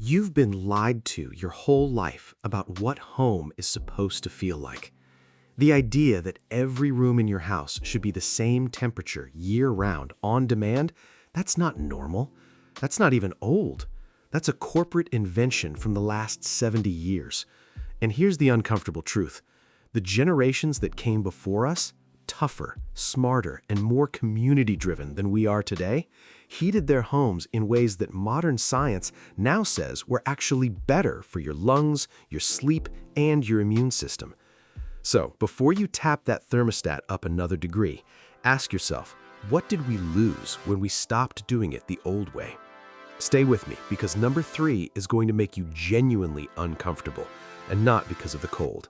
You've been lied to your whole life about what home is supposed to feel like. The idea that every room in your house should be the same temperature year-round, on demand, that's not normal. That's not even old. That's a corporate invention from the last 70 years. And here's the uncomfortable truth. The generations that came before us, tougher, smarter, and more community-driven than we are today, heated their homes in ways that modern science now says were actually better for your lungs, your sleep, and your immune system. So, before you tap that thermostat up another degree, ask yourself, what did we lose when we stopped doing it the old way? Stay with me, because number 3 is going to make you genuinely uncomfortable, and not because of the cold.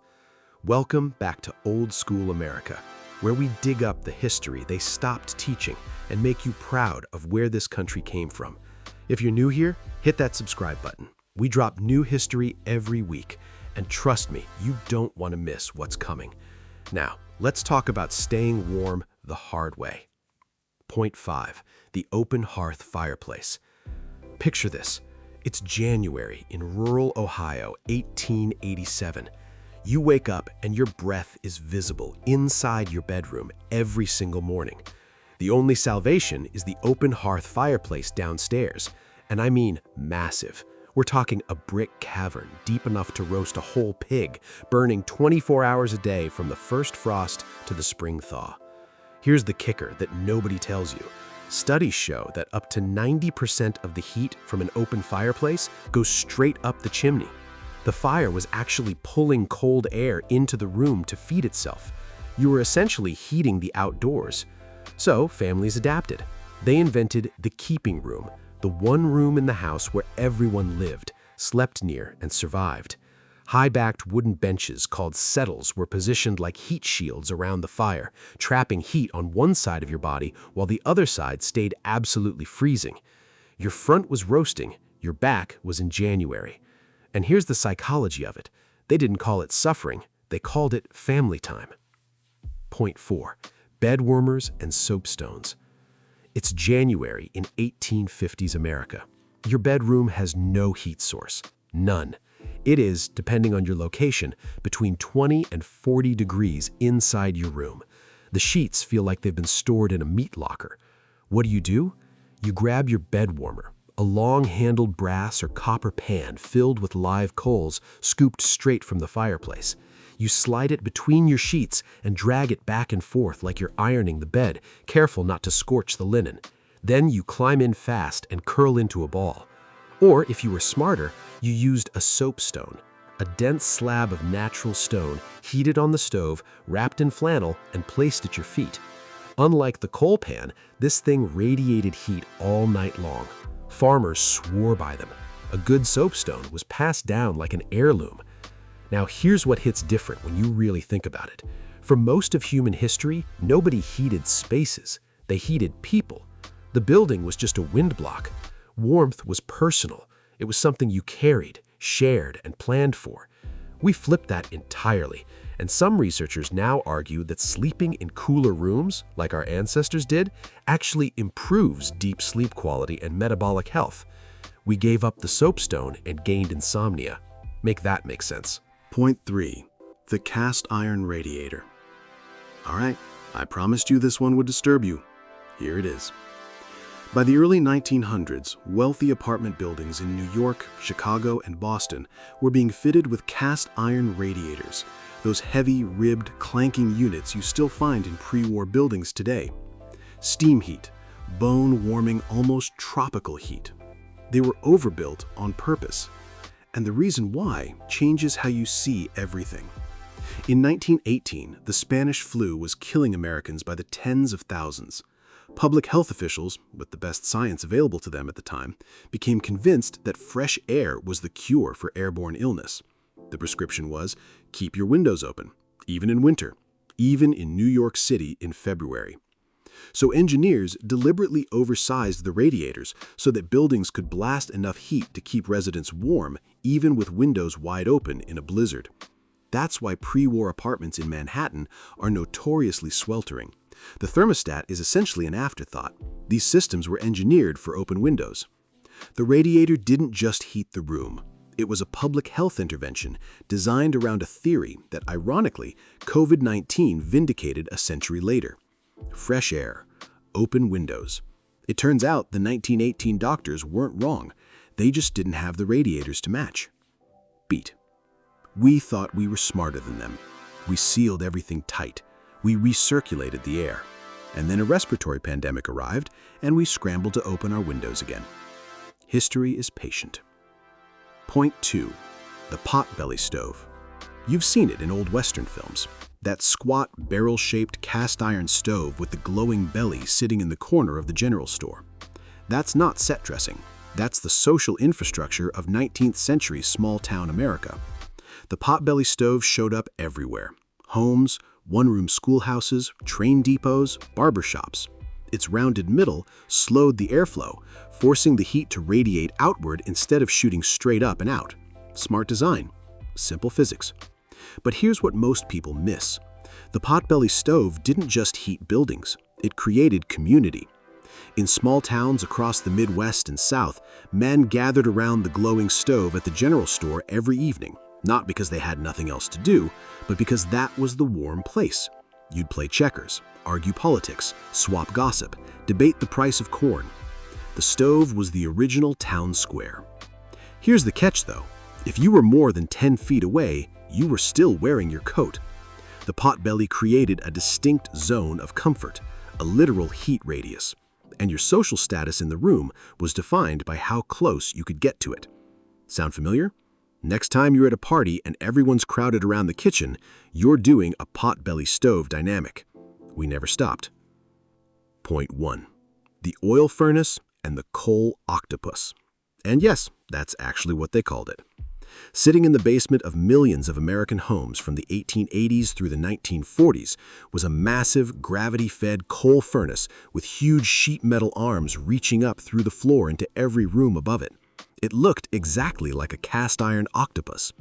Welcome back to Old School America, where we dig up the history they stopped teaching and make you proud of where this country came from. If you're new here, hit that subscribe button. We drop new history every week, and trust me, you don't want to miss what's coming. Now, let's talk about staying warm the hard way. Point 5, the open hearth fireplace. Picture this. It's January in rural Ohio, 1887. You wake up and your breath is visible inside your bedroom every single morning. The only salvation is the open hearth fireplace downstairs, and I mean massive. We're talking a brick cavern deep enough to roast a whole pig, burning 24 hours a day from the first frost to the spring thaw. Here's the kicker that nobody tells you. Studies show that up to 90% of the heat from an open fireplace goes straight up the chimney. The fire was actually pulling cold air into the room to feed itself. You were essentially heating the outdoors. So families adapted. They invented the keeping room, the one room in the house where everyone lived, slept near, and survived. High-backed wooden benches called settles were positioned like heat shields around the fire, trapping heat on one side of your body while the other side stayed absolutely freezing. Your front was roasting, your back was in January. And here's the psychology of it. They didn't call it suffering, they called it family time. Point 4, bed warmers and soapstones. It's January in 1850s America. Your bedroom has no heat source, none. It is, depending on your location, between 20 and 40 degrees inside your room. The sheets feel like they've been stored in a meat locker. What do? You grab your bed warmer, a long-handled brass or copper pan filled with live coals scooped straight from the fireplace. You slide it between your sheets and drag it back and forth like you're ironing the bed, careful not to scorch the linen. Then you climb in fast and curl into a ball. Or, if you were smarter, you used a soapstone, a dense slab of natural stone heated on the stove, wrapped in flannel, and placed at your feet. Unlike the coal pan, this thing radiated heat all night long. Farmers swore by them. A good soapstone was passed down like an heirloom. Now here's what hits different when you really think about it. For most of human history, nobody heated spaces. They heated people. The building was just a wind block. Warmth was personal. It was something you carried, shared, and planned for. We flipped that entirely, and some researchers now argue that sleeping in cooler rooms, like our ancestors did, actually improves deep sleep quality and metabolic health. We gave up the soapstone and gained insomnia. Make that make sense. Point 3, the cast iron radiator. All right, I promised you this one would disturb you. Here it is. By the early 1900s, wealthy apartment buildings in New York, Chicago, and Boston were being fitted with cast iron radiators, those heavy, ribbed, clanking units you still find in pre-war buildings today. Steam heat, bone-warming, almost tropical heat. They were overbuilt on purpose. And the reason why changes how you see everything. In 1918, the Spanish flu was killing Americans by the tens of thousands. Public health officials, with the best science available to them at the time, became convinced that fresh air was the cure for airborne illness. The prescription was, keep your windows open, even in winter, even in New York City in February. So engineers deliberately oversized the radiators so that buildings could blast enough heat to keep residents warm, even with windows wide open in a blizzard. That's why pre-war apartments in Manhattan are notoriously sweltering. The thermostat is essentially an afterthought. These systems were engineered for open windows. The radiator didn't just heat the room. It was a public health intervention designed around a theory that, ironically, COVID-19 vindicated a century later. Fresh air, open windows. It turns out the 1918 doctors weren't wrong. They just didn't have the radiators to match. Beat. We thought we were smarter than them. We sealed everything tight. We recirculated the air. And then a respiratory pandemic arrived, and we scrambled to open our windows again. History is patient. Point 2. The Potbelly stove. You've seen it in old Western films. That squat, barrel-shaped cast iron stove with the glowing belly sitting in the corner of the general store. That's not set dressing. That's the social infrastructure of 19th century small-town America. The Potbelly stove showed up everywhere. Homes, one-room schoolhouses, train depots, barbershops. Its rounded middle slowed the airflow, forcing the heat to radiate outward instead of shooting straight up and out. Smart design. Simple physics. But here's what most people miss. The Potbelly stove didn't just heat buildings. It created community. In small towns across the Midwest and South, men gathered around the glowing stove at the general store every evening, not because they had nothing else to do, but because that was the warm place. You'd play checkers, argue politics, swap gossip, debate the price of corn. The stove was the original town square. Here's the catch, though. If you were more than 10 feet away, you were still wearing your coat. The Potbelly created a distinct zone of comfort, a literal heat radius, and your social status in the room was defined by how close you could get to it. Sound familiar? Next time you're at a party and everyone's crowded around the kitchen, you're doing a Potbelly stove dynamic. We never stopped. Point 1. The oil furnace and the coal octopus. And yes, that's actually what they called it. Sitting in the basement of millions of American homes from the 1880s through the 1940s was a massive, gravity-fed coal furnace with huge sheet metal arms reaching up through the floor into every room above it. It looked exactly like a cast-iron octopus.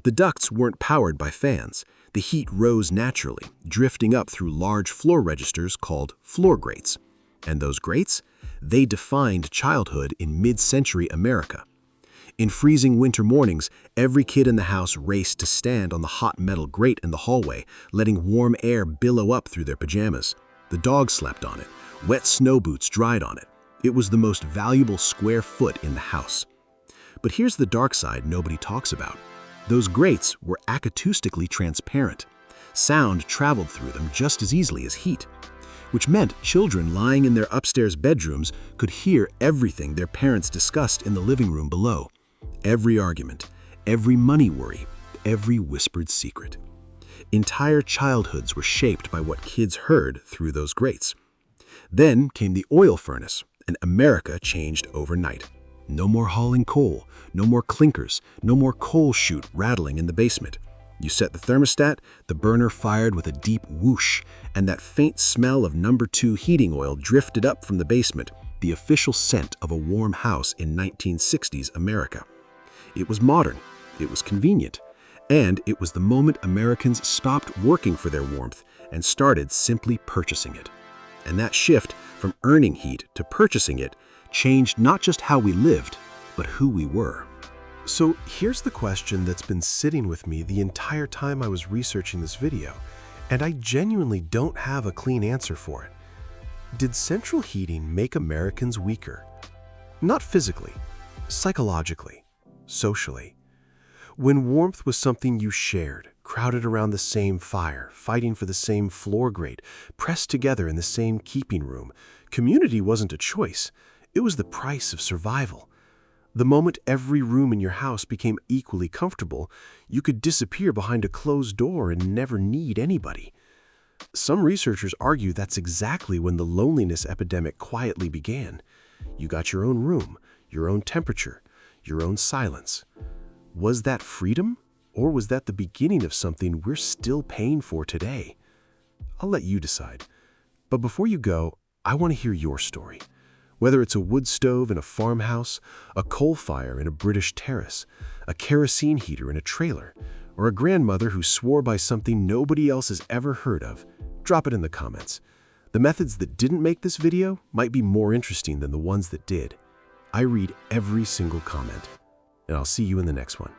The ducts weren't powered by fans. The heat rose naturally, drifting up through large floor registers called floor grates. And those grates? They defined childhood in mid-century America. In freezing winter mornings, every kid in the house raced to stand on the hot metal grate in the hallway, letting warm air billow up through their pajamas. The dog slept on it. Wet snow boots dried on it. It was the most valuable square foot in the house. But here's the dark side nobody talks about. Those grates were acoustically transparent. Sound traveled through them just as easily as heat, which meant children lying in their upstairs bedrooms could hear everything their parents discussed in the living room below. Every argument, every money worry, every whispered secret. Entire childhoods were shaped by what kids heard through those grates. Then came the oil furnace, and America changed overnight. No more hauling coal, no more clinkers, no more coal chute rattling in the basement. You set the thermostat, the burner fired with a deep whoosh, and that faint smell of No. 2 heating oil drifted up from the basement, the official scent of a warm house in 1960s America. It was modern, it was convenient, and it was the moment Americans stopped working for their warmth and started simply purchasing it. And that shift from earning heat to purchasing it changed not just how we lived, but who we were. So here's the question that's been sitting with me the entire time I was researching this video, and I genuinely don't have a clean answer for it. Did central heating make Americans weaker? Not physically, psychologically, socially. When warmth was something you shared, crowded around the same fire, fighting for the same floor grate, pressed together in the same keeping room, community wasn't a choice. It was the price of survival. The moment every room in your house became equally comfortable, you could disappear behind a closed door and never need anybody. Some researchers argue that's exactly when the loneliness epidemic quietly began. You got your own room, your own temperature, your own silence. Was that freedom, or was that the beginning of something we're still paying for today? I'll let you decide. But before you go, I want to hear your story. Whether it's a wood stove in a farmhouse, a coal fire in a British terrace, a kerosene heater in a trailer, or a grandmother who swore by something nobody else has ever heard of, drop it in the comments. The methods that didn't make this video might be more interesting than the ones that did. I read every single comment, and I'll see you in the next one.